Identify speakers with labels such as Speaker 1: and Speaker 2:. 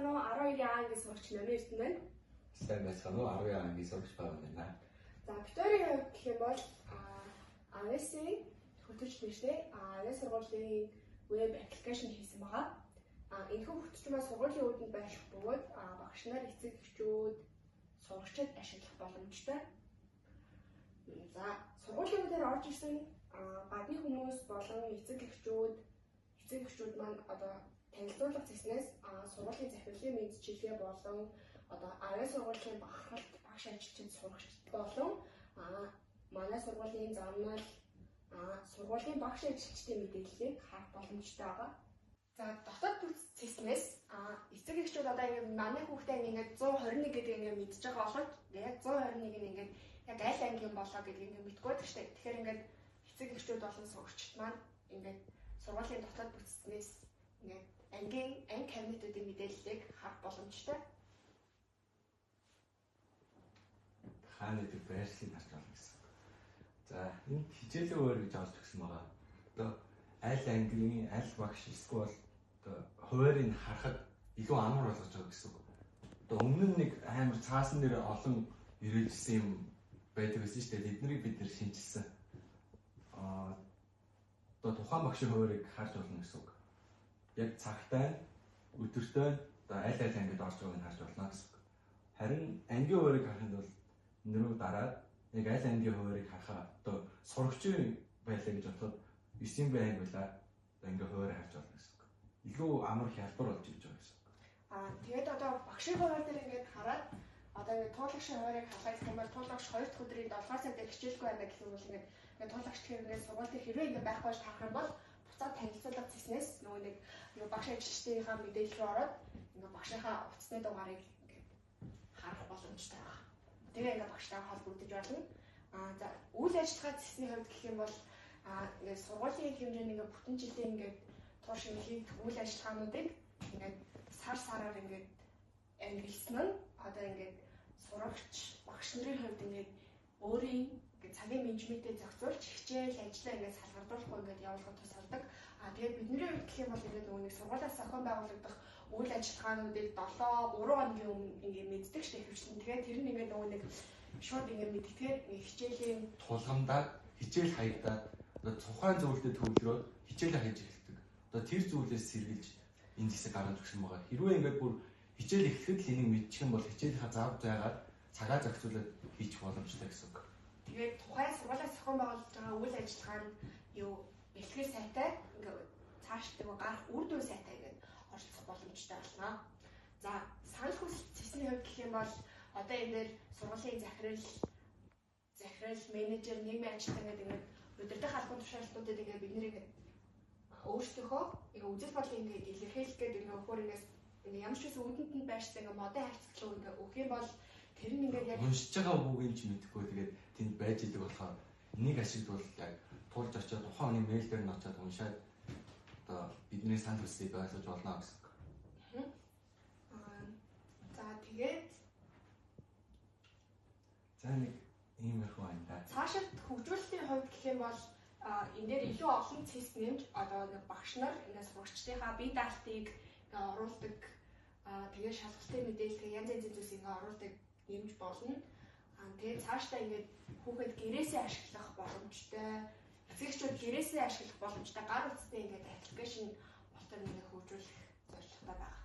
Speaker 1: байцгаана уу 12 ангийн сурагч Номын Эрдэнэ байна.
Speaker 2: Сайн байцгаана уу 12 ангийн сурагч байгаа байна.
Speaker 1: За Викторийн хувьд гэх юм бол iOS-ийн хөтөлж нэртэй iOS сургуулийн веб аппликейшн хийсэн байгаа. Энэхүү хөтөлбөрөөр сургуулийн үүдэнд байх бөгөөд багш нар эцэг эхчүүд сурагчид ашиглах боломжтой. За сургуулийн үүдээр орж ирсэн гадны хүмүүс болон эцэг эхчүүд маань одоо танилцуулга зэснээс сургуулийн захирлын мэдчилгээ болон одоо iOS сургуулийн багш ажилчид сурагч болон манай сургуулийн замнал сургуулийн багш ажилчдын мэдээллийг харах боломжтой байгаа. За дотоод бүс зэснээс эцэг эхчүүд одоо ингээд манай хүүхдээ ингээд 121 гэдэг ингээд мэдж байгаа болоход яг 121 нь ингээд яг аль ангийн болоо гэдгийг ингээд мэдгүй байдаг шүү дээ. Тэгэхээр ингээд эцэг эхчүүд болон сурагчид маань ингээд сургуулийн дотоод бүтцнээс ингээд анги кабинетуудын мэдээллийг харах боломжтой.
Speaker 2: Хааны дэг байршлыг харж байна гэсэн. За энэ хичээлийн өөр гэж олж өгсөн байгаа. Одоо аль ангийн аль багш эсвэл одоо хуваарийг харахад илүү амар болгож байгаа гэсэн үг. Одоо өмнө нь нэг амар цаасан дээр олон ирээдсэн юм байдаг гэсэн шүү дээ. Эднийг бид нэр шинжилсэн. Одоо тухайн багшийн хуваарийг харж болно гэсэн үг. Яг цагтай, өдөртөө одоо аль ангид орж байгааг нь харж болно гэсэн үг. Харин ангийн хуваарийг харахад бол нэрүү дараад яг аль ангийн хуваарийг харахаа одоо сурагчийн байлаа гэж бодоход 9 анги байлаа ангийн хуваарийг харж болно гэсэн үг. Илүү амар хялбар болж иж байгаа гэсэн үг.
Speaker 1: Тэгээд одоо багшийн хуваар дээр ингээд хараад одоо ингээд туулагчийн хуваарийг харах гэх юм бол туулагч 2 дахь өдрийн 7 цагт хичээлгүй байна гэх юм бол ингээд туулагч тэгэхээр ингээд сургуулийн хэрвээ ингээд байхгүй бол харах юм бол буцаад танилцуулга зэснээс нөгөө нэг багш ажилчдынхаа мэдээлэл рүү ороод ингээд багшийнхаа утасны дугаарыг ингээд харах боломжтой байна. Тэгээ ингээд багштай холбогдож болно. За үйл ажиллагаа зэсний хувьд гэх юм бол ингээд сургуулийн хэмжээний ингээд бүтэн жилийн ингээд турш хийх үйл ажиллагаануудыг ингээд сараар ингээд ангилсан нь одоо ингээд сурагч багш нарын хувьд ингээд өөрийн ингээд цагийн менежментээ зохицуулж хичээл ажлаа ингээд салгардуулахгүй ингээд явуулахад тусалдаг. Тэгээд бидний хувьд гэх юм бол ингээд нөгөө нэг сургуулиас зохион байгуулагдах үйл ажиллагаануудыг 7-3 хоногийн өмнө ингээд мэддэг шүү дээ хөвчлэн. Тэгээд тэр нь ингээд нөгөө нэг шууд ингээд мэддгээр хичээлийн
Speaker 2: тулгамдаад хичээл хаягдаад одоо тухайн зөвлөлтөд төвлөрөөд хичээлээ хийж эхэлдэг. Одоо тэр зүйлээс сэргийлж энэ хэсэг гаргаж өгсөн байгаа. Хэрвээ ингээд бүр хичээл эхлэхэд л энийг мэдчих юм бол хичээлийнхаа зав зайгаад цагаа зохицуулаад хийчих боломжтой гэсэн үг.
Speaker 1: Тэгээд тухайн сургуулиас зохион байгуулж байгаа үйл ажиллагаа нь юу бэлтгэл сайтай ингээд цаашдаа гарах үр дүн сайтай ингээд оролцох боломжтой болно. За санал хүсэлт зэсний хувьд гэх юм бол одоо энэ дээр сургуулийн захирал, менежер, нийгмийн ажилтан гэдэг ингээд удирдах албан тушаалтнуудад ингээд бид нэрийг өөрсдийнхөө ингээд үзэл бодлыг ингээд илэрхийлэх гэдэг ингээд өөр ингээс ямар ч байсан үүдэнд нь байршсан ингээд модын хайцлуу ингээд өгөх юм бол тэр нь ингээд яг
Speaker 2: уншиж байгаа бүгийг ч мэдэхгүй тэгээд тэнд байж идэг болохоор энийг ашиглавал яг тулж очиод тухайн хүний мэйл дээр нь очиод уншаад одоо бидний санал хүслийг ойлгож болно гэсэн үг.
Speaker 1: За тэгээд
Speaker 2: нэг иймэрхүү байна да.
Speaker 1: Цаашид хөгжүүлэлтийн хувьд гэх юм бол энэ дээр илүү олон цэс нэмж одоо нэг багш нар энэ сурагчдынхаа бие даалтыг оруулдаг тэгээд шалгалтын мэдээлэл янз янзын зүйлсийг оруулдаг нэмж болно. Тэгээд цаашдаа ингээд хүүхэд гэрээсээ ашиглах боломжтой, эцэгчүүд гэрээсээ ашиглах боломжтой гар утастай ингээд аппликейшн болтол ингээд хөгжүүлэх зорилготой байна.